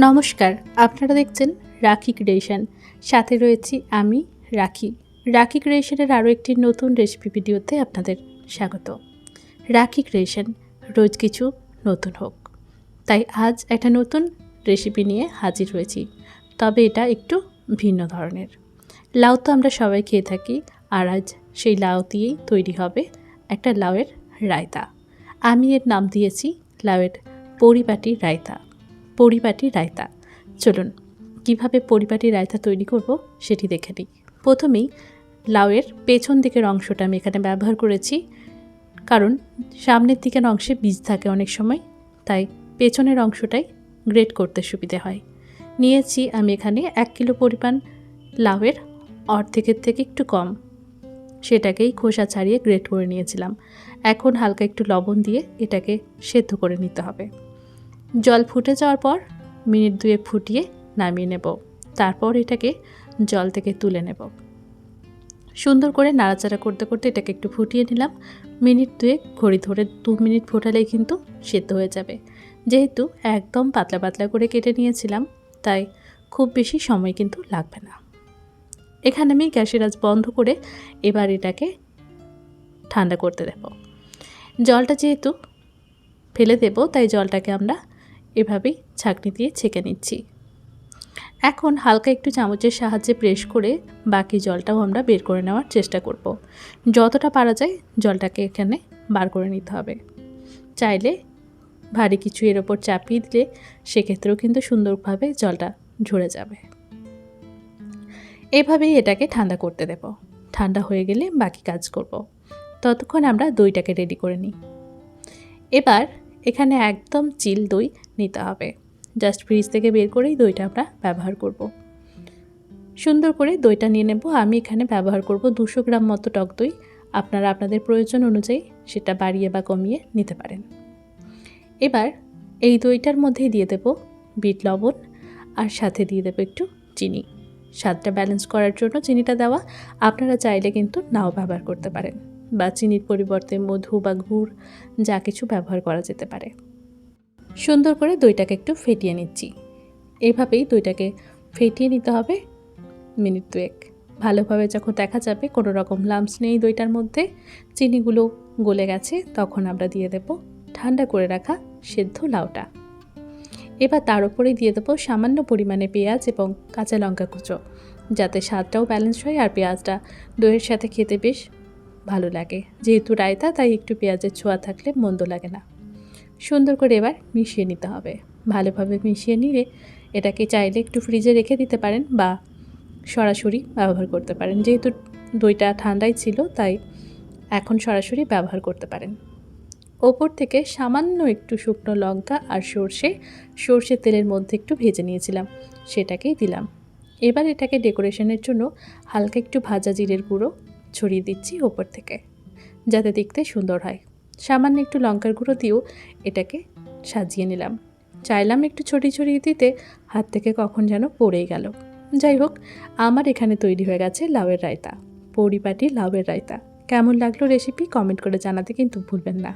নমস্কার, আপনারা দেখছেন রাখি ক্রিয়েশন। সাথে রয়েছি আমি রাখি। রাখি ক্রিয়েশনের আরও একটি নতুন রেসিপি ভিডিওতে আপনাদের স্বাগত। রাখি ক্রিয়েশন, রোজ কিছু নতুন হোক। তাই আজ একটা নতুন রেসিপি নিয়ে হাজির হয়েছি, তবে এটা একটু ভিন্ন ধরনের। লাউ তো আমরা সবাই খেয়ে থাকি, আর আজ সেই লাউ দিয়েই তৈরি হবে একটা লাউয়ের রায়তা। আমি এর নাম দিয়েছি লাউয়ের পরিপাটি রায়তা। পরিপাটি রায়তা, চলুন কিভাবে পরিপাটি রায়তা তৈরি করব সেটি দেখে নিই। প্রথমেই লাউয়ের পেছন দিকের অংশটা আমি এখানে ব্যবহার করেছি, কারণ সামনের দিকের অংশে বীজ থাকে অনেক সময়, তাই পেছনের অংশটাই গ্রেট করতে সুবিধে হয়। নিয়েছি আমি এখানে 1 কিলো পরিমাণ লাউয়ের অর্ধেকের থেকে একটু কম, সেটাকেই খোসা ছাড়িয়ে গ্রেট করে নিয়েছিলাম। এখন হালকা একটু লবণ দিয়ে এটাকে সেদ্ধ করে নিতে হবে। জল ফুটে যাওয়ার পর মিনিট 2 ফুটিয়ে নামিয়ে নেব। তারপর এটাকে জল থেকে তুলে নেব। সুন্দর করে নাড়াচাড়া করতে করতে এটাকে একটু ফুটিয়ে নিলাম। মিনিট 2 ঘড়ি ধরে 2 মিনিট ফোটালেই কিন্তু সেদ্ধ হয়ে যাবে। যেহেতু একদম পাতলা পাতলা করে কেটে নিয়েছিলাম, তাই খুব বেশি সময় কিন্তু লাগবে না। এখানে আমি গ্যাসের আঁচ বন্ধ করে এবার এটাকে ঠান্ডা করতে দেব। জলটা যেহেতু ফেলে দেব, তাই জলটাকে আমরা এভাবেই ছাঁকনি দিয়ে ছেঁকে নিচ্ছি। এখন হালকা একটু চামচের সাহায্যে প্রেস করে বাকি জলটাও আমরা বের করে নেওয়ার চেষ্টা করব। যতটা পারা যায় জলটাকে এখানে বার করে নিতে হবে। চাইলে ভারী কিছু এর ওপর চাপিয়ে দিলে সেক্ষেত্রেও কিন্তু সুন্দরভাবে জলটা ঝরে যাবে। এভাবেই এটাকে ঠান্ডা করতে দেব। ঠান্ডা হয়ে গেলে বাকি কাজ করব। ততক্ষণ আমরা দইটাকে রেডি করে নিই। এবার এখানে একদম চিল দই নিতে হবে। জাস্ট ফ্রিজ থেকে বের করেই দইটা আমরা ব্যবহার করব। সুন্দর করে দইটা নিয়ে নেব। আমি এখানে ব্যবহার করব 200 গ্রাম মতো টক দই। আপনারা আপনাদের প্রয়োজন অনুযায়ী সেটা বাড়িয়ে বা কমিয়ে নিতে পারেন। এবার এই দইটার মধ্যেই দিয়ে দেব বিট লবণ, আর সাথে দিয়ে দেব একটু চিনি। স্বাদটা ব্যালেন্স করার জন্য চিনিটা দেওয়া। আপনারা চাইলে কিন্তু নাও ব্যবহার করতে পারেন, বা চিনির পরিবর্তে মধু বা গুড় যা কিছু ব্যবহার করা যেতে পারে। সুন্দর করে দইটাকে একটু ফেটিয়ে নিচ্ছি। এইভাবেই দইটাকে ফেটিয়ে নিতে হবে মিনিট 2। ভালোভাবে যখন দেখা যাবে কোনো রকম লাম্পস নেই দইটার মধ্যে, চিনিগুলো গলে গেছে, তখন আমরা দিয়ে দেব ঠান্ডা করে রাখা সেদ্ধ লাউটা। এবার তার উপরেই দিয়ে দেবো সামান্য পরিমাণে পেঁয়াজ এবং কাঁচা লঙ্কা কুচো, যাতে স্বাদটাও ব্যালেন্স হয় আর পেঁয়াজটা দইয়ের সাথে খেতে বেশ ভালো লাগে। যেহেতু রায়তা, তাই একটু পেঁয়াজের ছোঁয়া থাকলে মন্দ লাগে না। সুন্দর করে এবার মিশিয়ে নিতে হবে। ভালোভাবে মিশিয়ে নিলে এটাকে চাইলে একটু ফ্রিজে রেখে দিতে পারেন বা সরাসরি ব্যবহার করতে পারেন। যেহেতু দইটা ঠান্ডাই ছিল, তাই এখন সরাসরি ব্যবহার করতে পারেন। ওপর থেকে সামান্য একটু শুকনো লঙ্কা আর সর্ষের তেলের মধ্যে একটু ভেজে নিয়েছিলাম, সেটাকেই দিলাম। এবার এটাকে ডেকোরেশনের জন্য হালকা একটু ভাজা জিরের গুঁড়ো ছড়িয়ে দিচ্ছি ওপর থেকে, যাতে দেখতে সুন্দর হয়। সামান্য একটু লঙ্কার গুঁড়ো দিয়েও এটাকে সাজিয়ে নিলাম। চাইলাম একটু ছড়িয়ে দিতে, হাত থেকে কখন যেন পড়েই গেল। যাই হোক, আমার এখানে তৈরি হয়ে গেছে লাউয়ের রায়তা, পরিপাটি লাউয়ের রায়তা। কেমন লাগলো রেসিপি কমেন্ট করে জানাতে কিন্তু ভুলবেন না।